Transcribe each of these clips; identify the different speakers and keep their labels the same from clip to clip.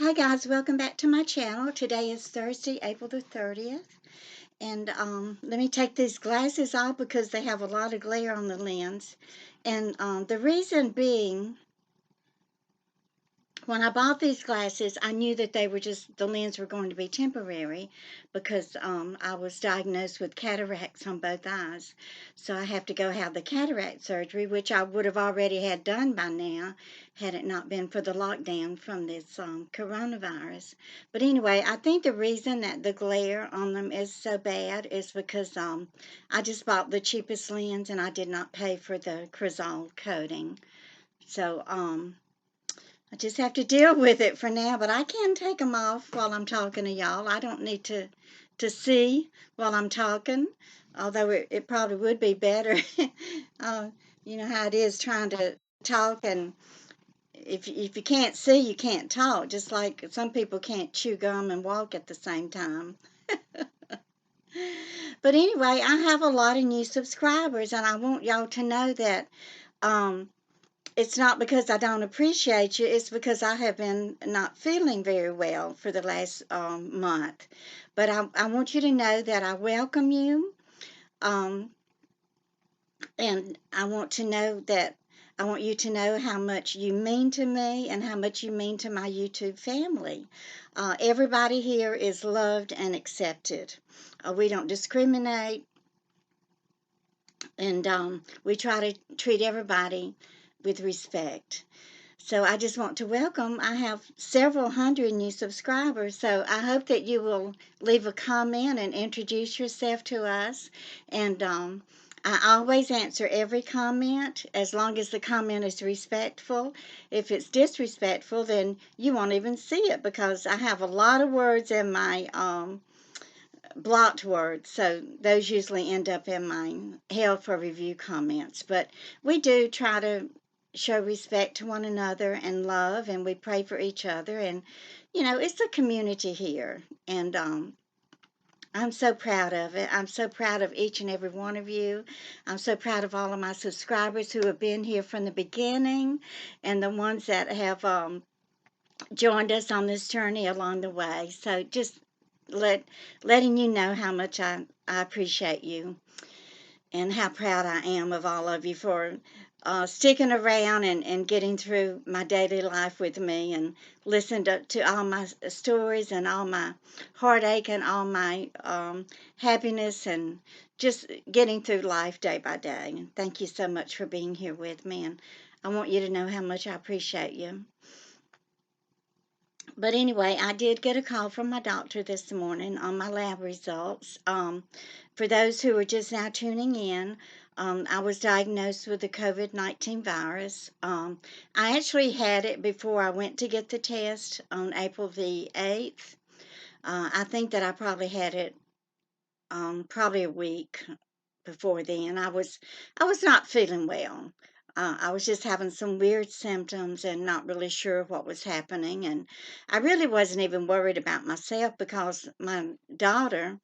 Speaker 1: Hi guys, welcome back to my channel. Today is Thursday, April the 30th. And let me take these glasses off because they have a lot of glare on the lens. And the reason being, when I bought these glasses, I knew that the lens were going to be temporary because I was diagnosed with cataracts on both eyes. So I have to go have the cataract surgery, which I would have already had done by now had it not been for the lockdown from this coronavirus. But anyway, I think the reason that the glare on them is so bad is because I just bought the cheapest lens and I did not pay for the Crizal coating. So, I just have to deal with it for now, but I can take them off while I'm talking to y'all. I don't need to see while I'm talking, although it probably would be better. uh, you know how it is trying to talk, and if you can't see, you can't talk. Just like some people can't chew gum and walk at the same time. But anyway, I have a lot of new subscribers, and I want y'all to know that. Um, it's not because I don't appreciate you, it's because I have been not feeling very well for the last month. But I want you to know that I welcome you, um, and I want you to know how much you mean to me and how much you mean to my YouTube family. Everybody here is loved and accepted. We don't discriminate, and we try to treat everybody with respect. So I just want to welcome. I have several hundred new subscribers, so I hope that you will leave a comment and introduce yourself to us. And I always answer every comment as long as the comment is respectful. If it's disrespectful, then you won't even see it because I have a lot of words in my blocked words, so those usually end up in my held for review comments. But we do try to show respect to one another and love, and we pray for each other. And it's a community here, and I'm so proud of it. I'm so proud of each and every one of you. I'm so proud of all of my subscribers who have been here from the beginning, and the ones that have joined us on this journey along the way. So just letting you know how much I appreciate you and how proud I am of all of you for sticking around and getting through my daily life with me and listen to all my stories and all my heartache and all my happiness and just getting through life day by day. And thank you so much for being here with me. And I want you to know how much I appreciate you. But anyway, I did get a call from my doctor this morning on my lab results. For those who are just now tuning in, I was diagnosed with the COVID-19 virus. I actually had it before I went to get the test on April the 8th. I think that I probably had it probably a week before then. I was not feeling well. I was just having some weird symptoms and not really sure what was happening. And I really wasn't even worried about myself because my daughter,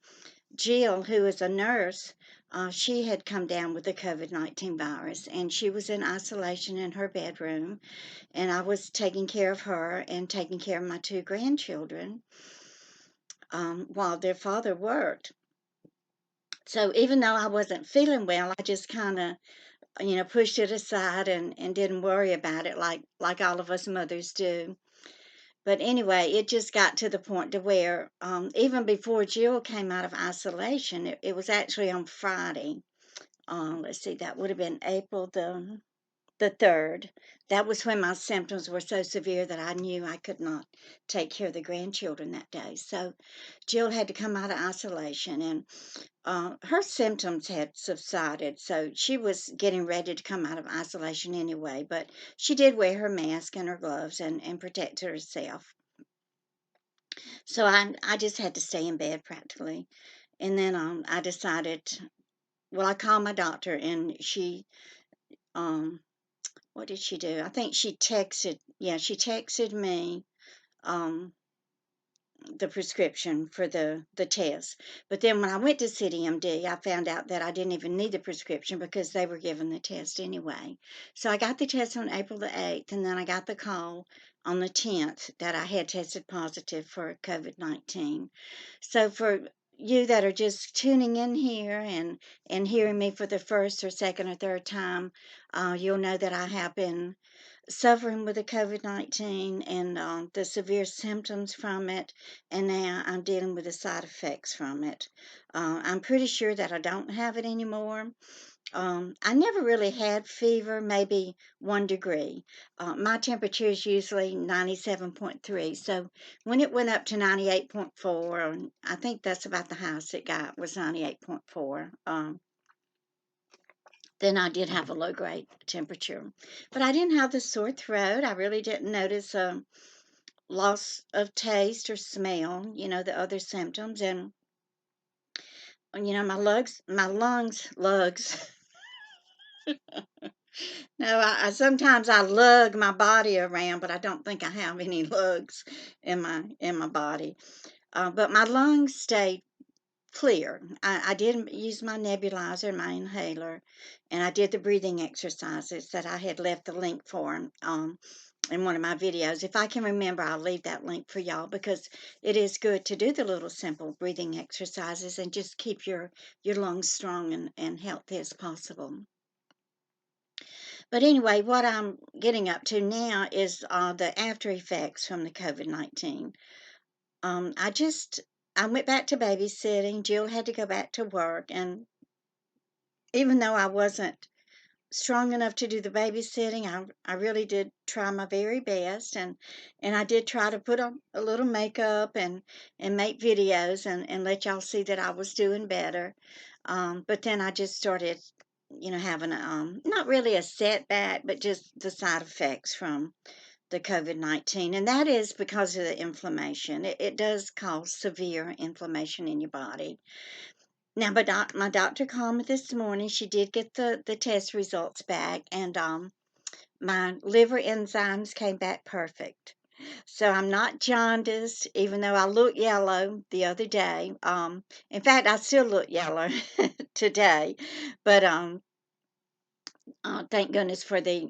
Speaker 1: Jill, who is a nurse, she had come down with the COVID-19 virus and she was in isolation in her bedroom. And I was taking care of her and taking care of my two grandchildren while their father worked. So even though I wasn't feeling well, I just kind of pushed it aside and didn't worry about it like all of us mothers do. But anyway, it just got to the point to where even before Jill came out of isolation, it was actually on Friday. Let's see, that would have been April the 3rd. That was when my symptoms were so severe that I knew I could not take care of the grandchildren that day. So Jill had to come out of isolation, and her symptoms had subsided, so she was getting ready to come out of isolation anyway, but she did wear her mask and her gloves and protect herself. So I just had to stay in bed practically. And then I decided, well, I called my doctor and um, what did she do? I think she texted me um, the prescription for the test. But then when I went to CityMD, I found out that I didn't even need the prescription because they were giving the test anyway. So I got the test on April the 8th, and then I got the call on the 10th that I had tested positive for COVID-19. So for you that are just tuning in here and hearing me for the first or second or third time, you'll know that I have been suffering with the COVID-19 and the severe symptoms from it, and now I'm dealing with the side effects from it. I'm pretty sure that I don't have it anymore. I never really had fever, maybe 1 degree. My temperature is usually 97.3. So when it went up to 98.4, I think that's about the highest it got was 98.4. Then I did have a low grade temperature. But I didn't have the sore throat. I really didn't notice a loss of taste or smell, the other symptoms. And, my lungs. No, I sometimes I lug my body around, but I don't think I have any lugs in my body. But my lungs stayed clear. I did use my nebulizer, my inhaler, and I did the breathing exercises that I had left the link for in one of my videos. If I can remember, I'll leave that link for y'all because it is good to do the little simple breathing exercises and just keep your lungs strong and healthy as possible. But anyway, what I'm getting up to now is the after effects from the COVID-19. Um, I just I went back to babysitting. Jill had to go back to work, and even though I wasn't strong enough to do the babysitting, I really did try my very best, and I did try to put on a little makeup and make videos and let y'all see that I was doing better. But then I just started, having not really a setback, but just the side effects from the COVID-19, and that is because of the inflammation. It does cause severe inflammation in your body. Now, my doctor called me this morning. She did get the test results back, and my liver enzymes came back perfect. So I'm not jaundiced, even though I look yellow the other day. In fact, I still look yellow today, but thank goodness for the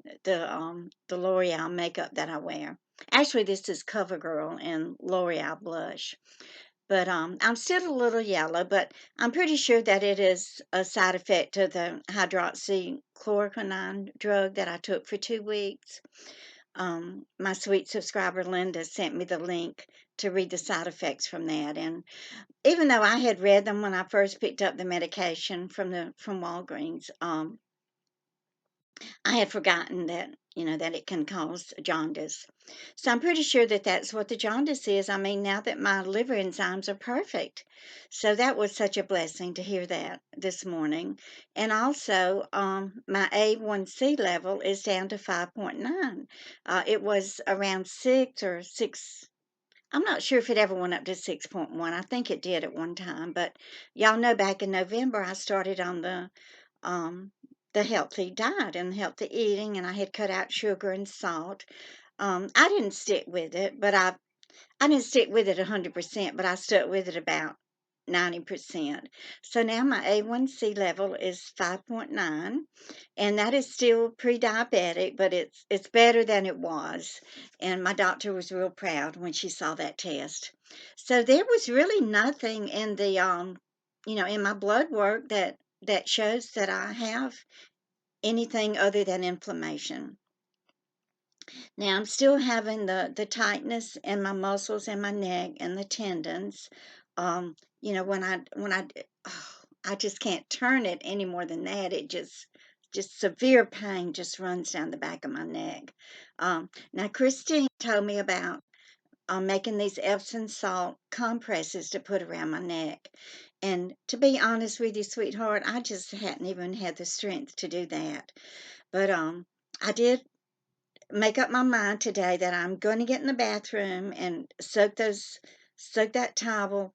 Speaker 1: L'Oreal makeup that I wear. Actually, this is CoverGirl and L'Oreal blush. But I'm still a little yellow, but I'm pretty sure that it is a side effect of the hydroxychloroquine drug that I took for 2 weeks. My sweet subscriber Linda sent me the link to read the side effects from that, and even though I had read them when I first picked up the medication from Walgreens, I had forgotten that it can cause jaundice. So I'm pretty sure that that's what the jaundice is. I mean, now that my liver enzymes are perfect. So that was such a blessing to hear that this morning. And also, my A1C level is down to 5.9. It was around 6 or 6. I'm not sure if it ever went up to 6.1. I think it did at one time, but y'all know back in November I started on um, the healthy diet and healthy eating, and I had cut out sugar and salt. I didn't stick with it, but I didn't stick with it 100%, but I stuck with it about 90%. So now my A1C level is 5.9, and that is still pre-diabetic, but it's better than it was. And my doctor was real proud when she saw that test. So there was really nothing in the in my blood work that shows that I have anything other than inflammation. Now I'm still having the tightness in my muscles and my neck and the tendons. When I just can't turn it any more than that. It just severe pain just runs down the back of my neck. Now Christine told me about making these Epsom salt compresses to put around my neck. And to be honest with you, sweetheart, I just hadn't even had the strength to do that. But I did make up my mind today that I'm going to get in the bathroom and soak that towel.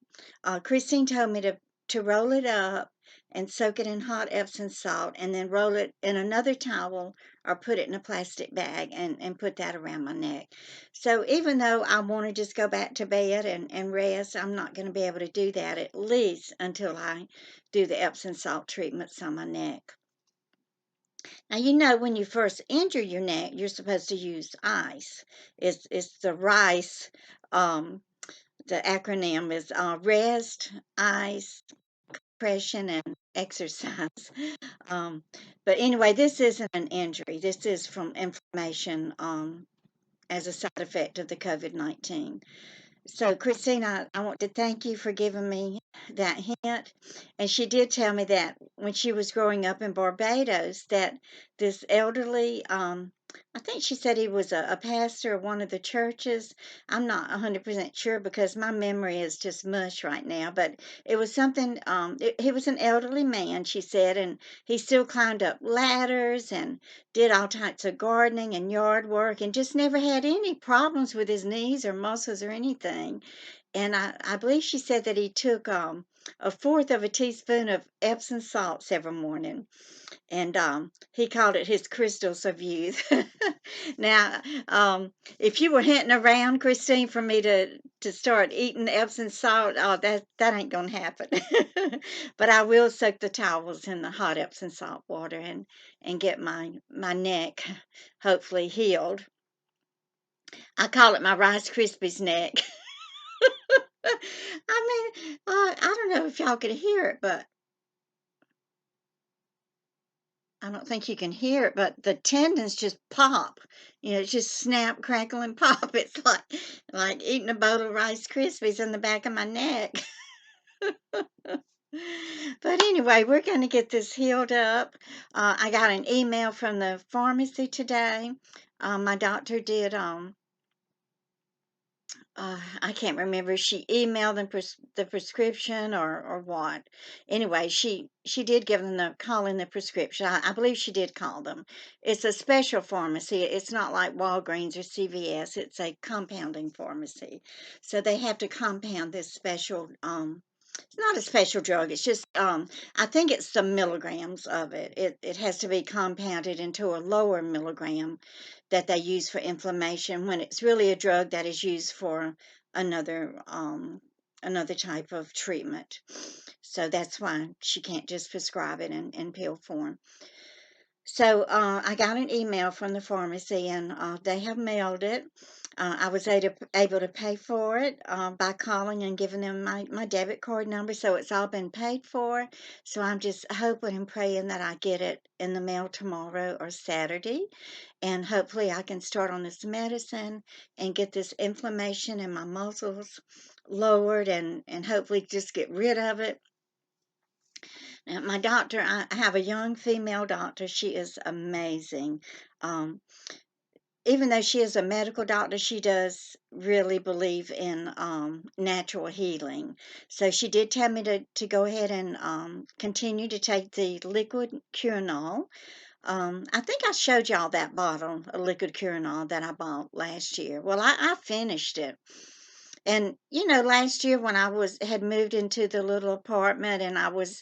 Speaker 1: Christine told me to roll it up and soak it in hot Epsom salt and then roll it in another towel or put it in a plastic bag and put that around my neck. So even though I want to just go back to bed and rest, I'm not going to be able to do that at least until I do the Epsom salt treatments on my neck. Now, when you first injure your neck, you're supposed to use ice. It's the RICE. The acronym is rest, ice, compression, and exercise. Um, but anyway, this isn't an injury. This is from inflammation as a side effect of the COVID-19. So, Christine, I want to thank you for giving me that hint. And she did tell me that when she was growing up in Barbados, that this elderly, I think she said he was a pastor of one of the churches. I'm not 100% sure because my memory is just mush right now, but it was something, he was an elderly man, she said, and he still climbed up ladders and did all types of gardening and yard work and just never had any problems with his knees or muscles or anything. And I believe she said that he took a fourth of a teaspoon of Epsom salts every morning. And he called it his crystals of youth. Now, if you were hinting around, Christine, for me to start eating Epsom salt, oh, that ain't gonna happen. But I will soak the towels in the hot Epsom salt water and get my neck hopefully healed. I call it my Rice Krispies neck. I mean, I don't know if y'all could hear it, but I don't think you can hear it, but the tendons just pop. Just snap, crackle, and pop. It's like eating a bowl of Rice Krispies in the back of my neck. But anyway, we're going to get this healed up. I got an email from the pharmacy today. My doctor did I can't remember if she emailed them the prescription or what. Anyway, she did give them the call in the prescription. I believe she did call them. It's a special pharmacy. It's not like Walgreens or CVS. It's a compounding pharmacy. So they have to compound this special it's not a special drug. It's just I think it's the milligrams of it. It has to be compounded into a lower milligram that they use for inflammation when it's really a drug that is used for another another type of treatment. So that's why she can't just prescribe it in pill form. So I got an email from the pharmacy and they have mailed it. I was able to pay for it by calling and giving them my debit card number. So it's all been paid for. So I'm just hoping and praying that I get it in the mail tomorrow or Saturday. And hopefully I can start on this medicine and get this inflammation in my muscles lowered and hopefully just get rid of it. Now, my doctor, I have a young female doctor. She is amazing. Um, Even though she is a medical doctor, she does really believe in natural healing. So she did tell me to go ahead and continue to take the liquid Qunol. I think I showed y'all that bottle of liquid Qunol that I bought last year. Well, I finished it. And last year when I had moved into the little apartment and I was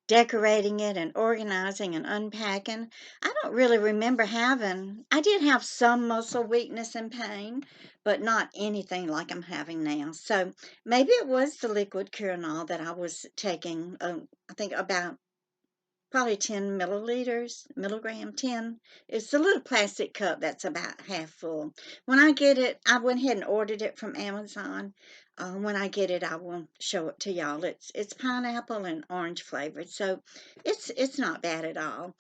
Speaker 1: decorating it and organizing and unpacking, I don't really remember I did have some muscle weakness and pain, but not anything like I'm having now. So maybe it was the liquid Curanol that I was taking, I think about probably 10 milligram 10. It's a little plastic cup that's about half full. When I get it, I went ahead and ordered it from Amazon. When I get it, I will show it to y'all. It's pineapple and orange flavored, so it's not bad at all.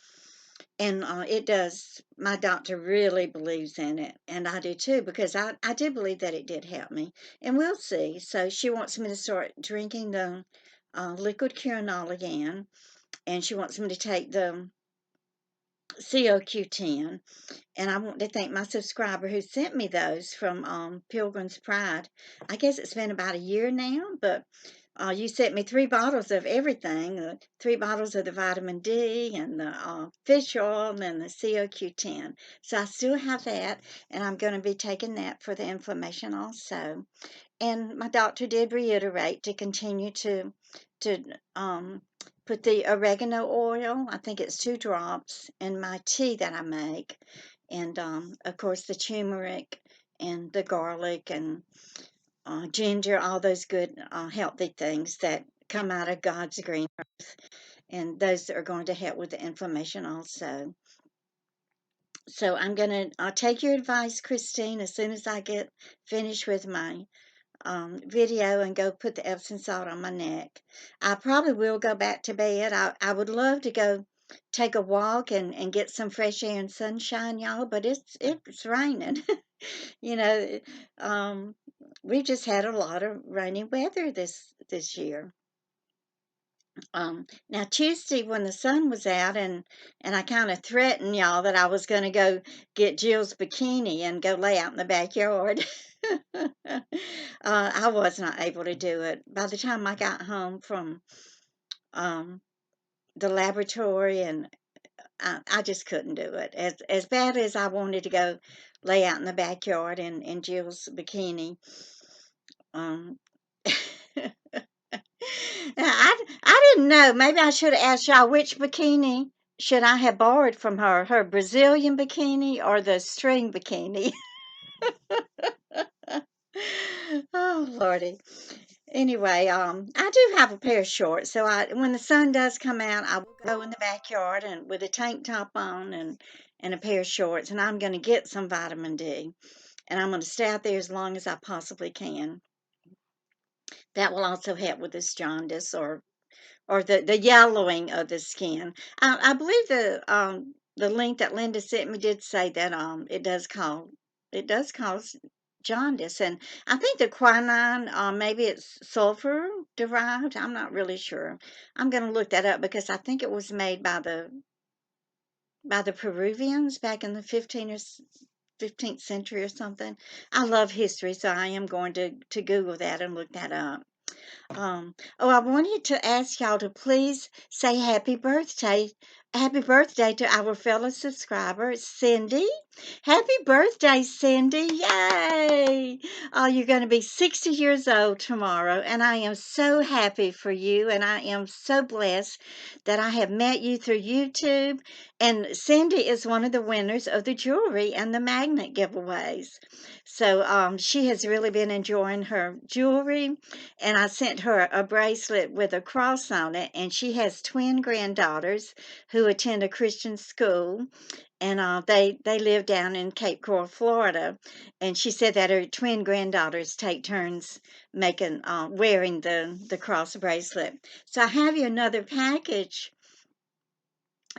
Speaker 1: And it does. My doctor really believes in it, and I do too because I do believe that it did help me, and we'll see. So she wants me to start drinking the liquid Curanol again, and she wants me to take the COQ10. And I want to thank my subscriber who sent me those from Pilgrim's Pride. I guess it's been about a year now, but you sent me 3 bottles of everything, 3 bottles of the vitamin D and the fish oil and the COQ10. So I still have that, and I'm going to be taking that for the inflammation also. And my doctor did reiterate to continue to put the oregano oil, I think it's 2 drops, in my tea that I make. And of course, the turmeric and the garlic and ginger, all those good healthy things that come out of God's green earth. And those are going to help with the inflammation also. So I'm going to take your advice, Christine, as soon as I get finished with my video and go put the Epsom salt on my neck. I probably will go back to bed. I would love to go take a walk and get some fresh air and sunshine, y'all, but it's raining. You know, um, we've just had a lot of rainy weather this year. Now Tuesday when the sun was out and I kind of threatened y'all that I was going to go get Jill's bikini and go lay out in the backyard. I was not able to do it. By the time I got home from um, the laboratory, and I just couldn't do it. As bad as I wanted to go lay out in the backyard in Jill's bikini. Um, I didn't know. Maybe I should have asked y'all which bikini should I have borrowed from her, her Brazilian bikini or the string bikini? Oh, Lordy. Anyway, I do have a pair of shorts, so when the sun does come out, I will go in the backyard and with a tank top on and a pair of shorts, and I'm going to get some vitamin D, and I'm going to stay out there as long as I possibly can. That will also help with this jaundice or the yellowing of the skin. I believe the link that Linda sent me did say that it does cause jaundice, and I think the quinine maybe it's sulfur derived. I'm not really sure. I'm going to look that up because I think it was made by the Peruvians back in the 15th century or something. I love history, so I am going to Google that and look that up. I wanted to ask y'all to please say happy birthday. Happy birthday to our fellow subscriber, Cindy. Happy birthday, Cindy. Yay! Oh, you're going to be 60 years old tomorrow, and I am so happy for you, and I am so blessed that I have met you through YouTube. And Cindy is one of the winners of the jewelry and the magnet giveaways. So she has really been enjoying her jewelry, and I sent her a bracelet with a cross on it, and she has twin granddaughters who attend a Christian school, and they live down in Cape Coral, Florida, and she said that her twin granddaughters take turns making wearing the cross bracelet. So I have you another package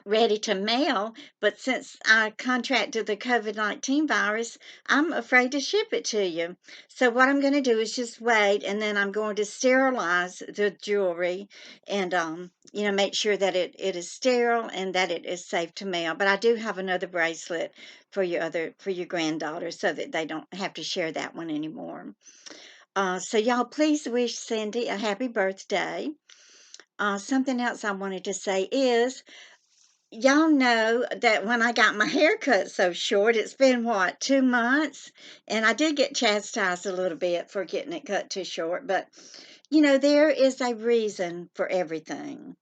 Speaker 1: ready to mail, but since I contracted the COVID-19 virus, I'm afraid to ship it to you. So what I'm going to do is just wait, and then I'm going to sterilize the jewelry and, make sure that it is sterile and that it is safe to mail. But I do have another bracelet for your granddaughter so that they don't have to share that one anymore. So y'all please wish Cindy a happy birthday. Something else I wanted to say is, y'all know that when I got my hair cut so short, it's been what, 2 months? And I did get chastised a little bit for getting it cut too short, but there is a reason for everything.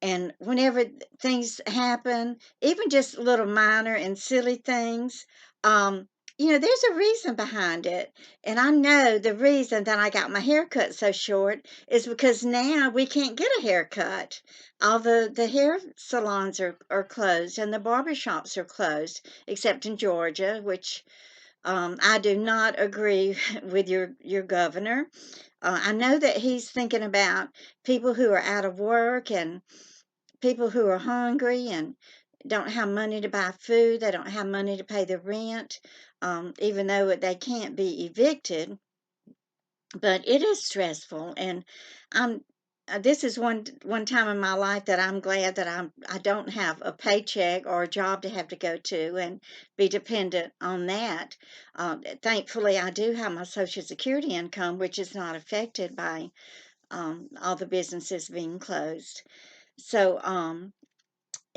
Speaker 1: And whenever things happen, even just little minor and silly things, um, there's a reason behind it. And I know the reason that I got my hair cut so short is because now we can't get a haircut. All the hair salons are closed and the barber shops are closed, except in Georgia, which I do not agree with your governor. I know that he's thinking about people who are out of work and people who are hungry and don't have money to buy food. They don't have money to pay the rent, even though they can't be evicted. But it is stressful, and I'm. This is one time in my life that I'm glad that I don't have a paycheck or a job to have to go to and be dependent on that. Thankfully, I do have my Social Security income, which is not affected by all the businesses being closed. So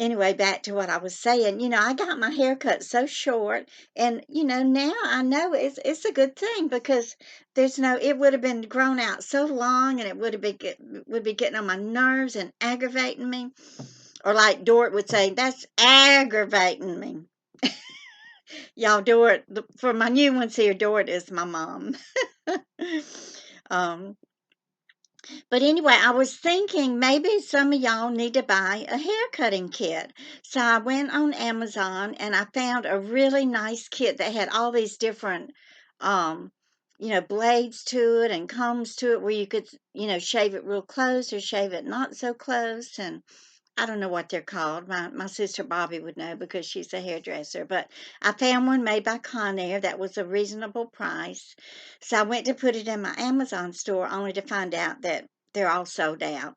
Speaker 1: anyway, back to what I was saying. I got my hair cut so short, and now I know it's a good thing because it would have been grown out so long, and it would be getting on my nerves and aggravating me, or like Dort would say, that's aggravating me. Y'all, Dort, for my new ones here, Dort is my mom. um, But anyway, I was thinking maybe some of y'all need to buy a hair cutting kit. So I went on Amazon and I found a really nice kit that had all these different, um, blades to it and combs to it where you could, shave it real close or shave it not so close. And I don't know what they're called. My sister Bobby would know because she's a hairdresser. But I found one made by Conair that was a reasonable price. So I went to put it in my Amazon store only to find out that they're all sold out.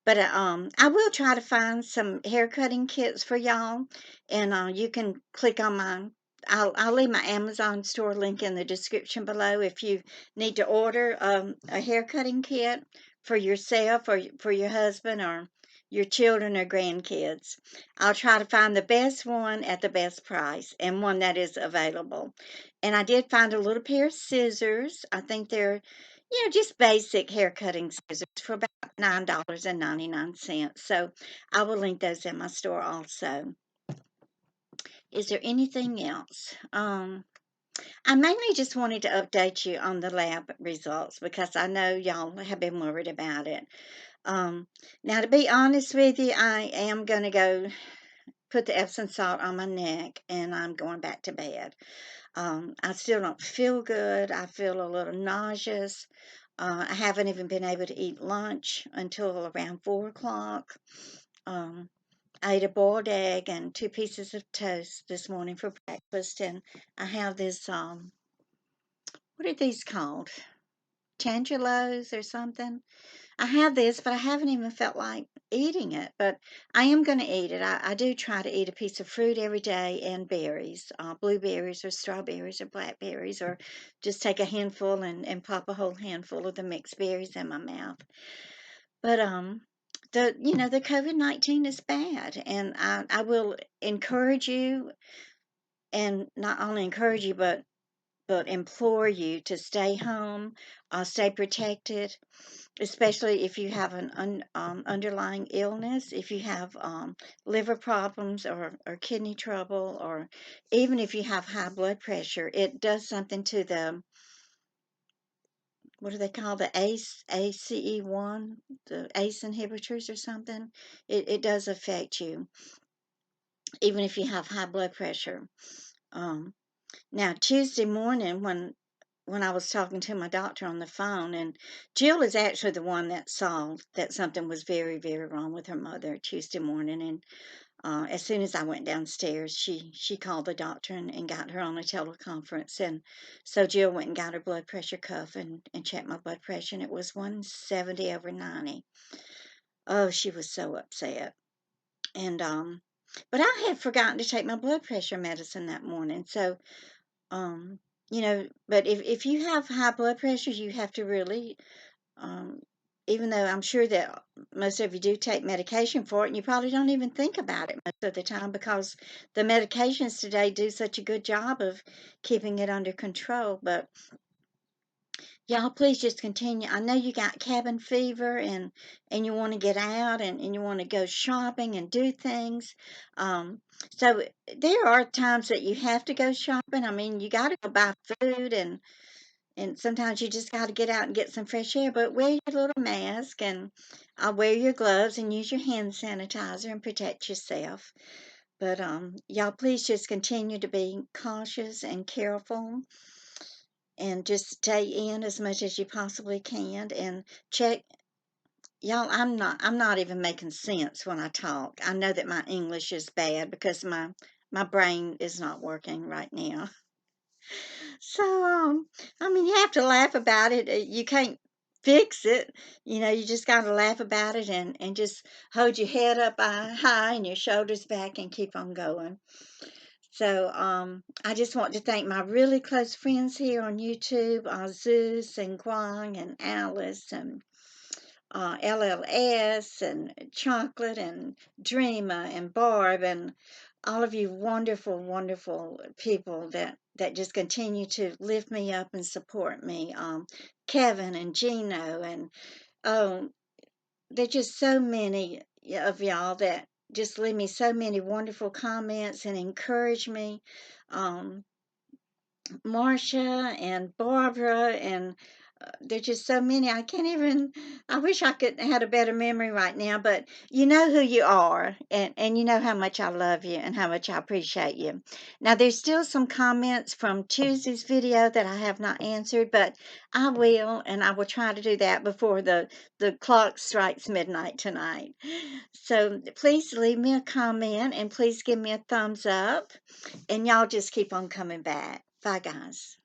Speaker 1: But I will try to find some hair cutting kits for y'all, and you can click on my. I'll leave my Amazon store link in the description below if you need to order a hair cutting kit for yourself or for your husband or your children or grandkids. I'll try to find the best one at the best price and one that is available. And I did find a little pair of scissors. I think they're, just basic hair cutting scissors for about $9.99. So I will link those in my store also. Is there anything else? I mainly just wanted to update you on the lab results because I know y'all have been worried about it. Um, Now, to be honest with you, I am going to go put the Epsom salt on my neck and I'm going back to bed. I still don't feel good. I feel a little nauseous. I haven't even been able to eat lunch until around 4 o'clock. Um, I ate a boiled egg and 2 pieces of toast this morning for breakfast, and I have this, what are these called? Tangelos or something? I have this, but I haven't even felt like eating it. But I am going to eat it. I do try to eat a piece of fruit every day and berries, blueberries or strawberries or blackberries, or just take a handful and pop a whole handful of the mixed berries in my mouth. But the COVID-19 is bad, and I will encourage you, and not only encourage you, but implore you to stay home, stay protected, especially if you have an underlying illness, if you have liver problems or kidney trouble, or even if you have high blood pressure. It does something to the, what do they call, the ACE1, the ACE inhibitors or something. It does affect you, even if you have high blood pressure. Um, Now, Tuesday morning, when I was talking to my doctor on the phone, and Jill is actually the one that saw that something was very, very wrong with her mother Tuesday morning. And as soon as I went downstairs, she called the doctor and got her on a teleconference. And so Jill went and got her blood pressure cuff and checked my blood pressure, and it was 170/90. Oh, she was so upset. And but I had forgotten to take my blood pressure medicine that morning. So but if you have high blood pressure, you have to really, um, even though I'm sure that most of you do take medication for it, and you probably don't even think about it most of the time because the medications today do such a good job of keeping it under control. But y'all, please just continue. I know you got cabin fever and you want to get out and you want to go shopping and do things. Um, so there are times that you have to go shopping. I mean, you got to go buy food and sometimes you just got to get out and get some fresh air. But wear your little mask and wear your gloves and use your hand sanitizer and protect yourself. But y'all, please just continue to be cautious and careful and just stay in as much as you possibly can and check. Y'all, I'm not even making sense when I talk. I know that my English is bad because my brain is not working right now. So I mean, you have to laugh about it. You can't fix it. You just got to laugh about it and just hold your head up high and your shoulders back and keep on going. So I just want to thank my really close friends here on YouTube, Zeus and Guang and Alice and LLS and Chocolate and Dreama and Barb and all of you wonderful, wonderful people that just continue to lift me up and support me. Kevin and Gino and oh, there's just so many of y'all that just leave me so many wonderful comments and encourage me. Um, Marcia and Barbara and there's just so many. I can't even. I wish I could had a better memory right now, but you know who you are, and you know how much I love you and how much I appreciate you. Now there's still some comments from Tuesday's video that I have not answered, but I will, and I will try to do that before the clock strikes midnight tonight. So please leave me a comment and please give me a thumbs up, and y'all just keep on coming back. Bye, guys.